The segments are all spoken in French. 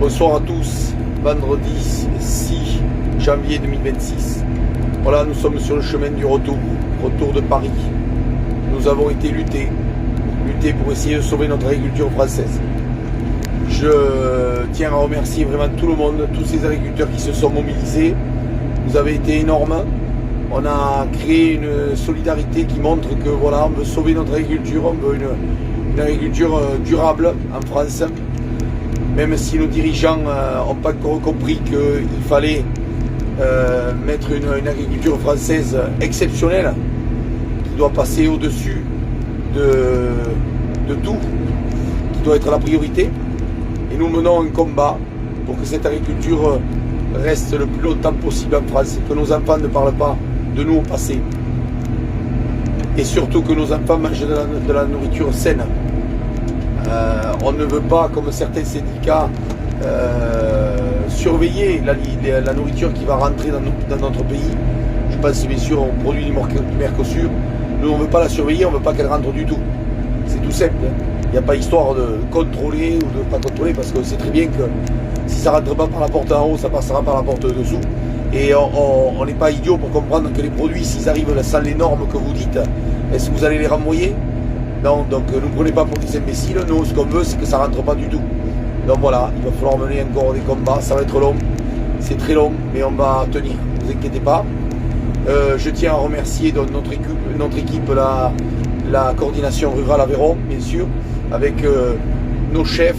Bonsoir à tous, vendredi 6 janvier 2026. Voilà, nous sommes sur le chemin du retour de Paris. Nous avons été lutter pour essayer de sauver notre agriculture française. Je tiens à remercier vraiment tout le monde, tous ces agriculteurs qui se sont mobilisés. Vous avez été énormes. On a créé une solidarité qui montre que voilà, on veut sauver notre agriculture, on veut une agriculture durable en France. Même si nos dirigeants n'ont pas encore compris qu'il fallait mettre une agriculture française exceptionnelle, qui doit passer au-dessus de tout, qui doit être la priorité. Et nous menons un combat pour que cette agriculture reste le plus longtemps possible en France, et que nos enfants ne parlent pas de nous au passé. Et surtout que nos enfants mangent de la nourriture saine. On ne veut pas, comme certains syndicats, surveiller la nourriture qui va rentrer dans notre pays. Je pense bien sûr aux produits du Mercosur. Nous, on ne veut pas la surveiller, on ne veut pas qu'elle rentre du tout. C'est tout simple. Il n'y a pas histoire de contrôler ou de ne pas contrôler, parce qu'on sait très bien que si ça ne rentre pas par la porte en haut, ça passera par la porte dessous. Et on n'est pas idiot pour comprendre que les produits, s'ils arrivent sans les normes que vous dites, est-ce que vous allez les renvoyer? Non, donc ne nous prenez pas pour des imbéciles. Nous, ce qu'on veut, c'est que ça ne rentre pas du tout. Donc voilà, il va falloir mener encore des combats. Ça va être long, c'est très long, mais on va tenir, ne vous inquiétez pas. Je tiens à remercier notre équipe, la coordination rurale Aveyron, bien sûr, avec nos chefs,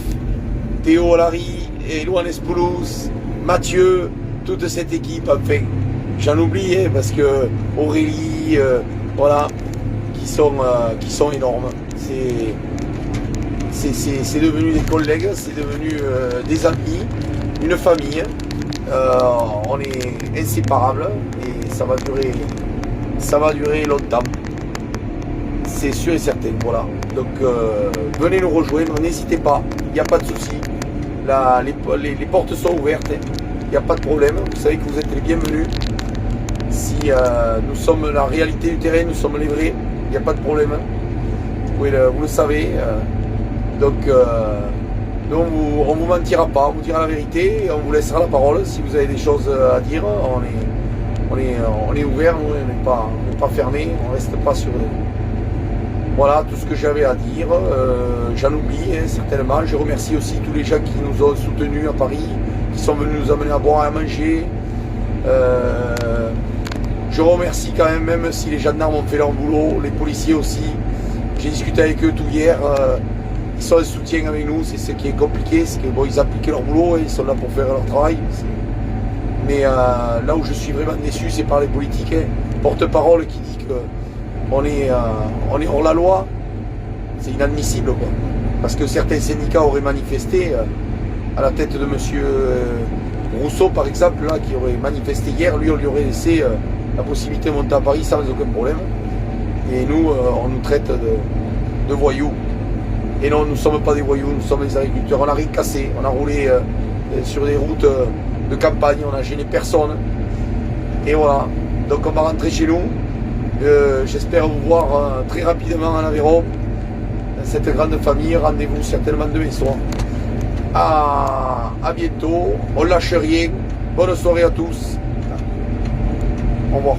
Théo Alary, Elouane Espoulos, Mathieu, toute cette équipe. Enfin, j'en oublie, parce que Aurélie, voilà, qui sont énormes. C'est devenu des collègues, c'est devenu des amis, une famille. On est inséparables et ça va durer longtemps. C'est sûr et certain, voilà. Donc venez nous rejoindre, n'hésitez pas, il n'y a pas de souci. Les portes sont ouvertes, il n'y a pas de problème. Vous savez que vous êtes les bienvenus. Si nous sommes la réalité du terrain, nous sommes les vrais, il n'y a pas de problème. Vous le savez. Donc on ne vous mentira pas, on vous dira la vérité, et on vous laissera la parole. Si vous avez des choses à dire, on est ouvert, on n'est pas fermé, on ne reste pas sur... Voilà tout ce que j'avais à dire. J'en oublie certainement. Je remercie aussi tous les gens qui nous ont soutenus à Paris, qui sont venus nous amener à boire et à manger. Je remercie quand même si les gendarmes ont fait leur boulot, les policiers aussi. J'ai discuté avec eux tout hier. Ils sont en soutien avec nous, c'est ce qui est compliqué, c'est que bon, ils appliquent leur boulot et ils sont là pour faire leur travail. Mais là où je suis vraiment déçu, c'est par les politiques. Porte-parole qui dit qu'on est hors la loi, c'est inadmissible, quoi. Parce que certains syndicats auraient manifesté, à la tête de M. Rousseau par exemple, là, qui aurait manifesté hier, lui on lui aurait laissé la possibilité de monter à Paris sans aucun problème. Et nous, on nous traite de voyous. Et non, nous ne sommes pas des voyous, nous sommes des agriculteurs. On n'a rien cassé, on a roulé sur des routes de campagne, on n'a gêné personne. Et voilà, donc on va rentrer chez nous. J'espère vous voir très rapidement en Aveyron, dans cette grande famille. Rendez-vous certainement demain soir. À bientôt, on lâche rien. Bonne soirée à tous. Au revoir.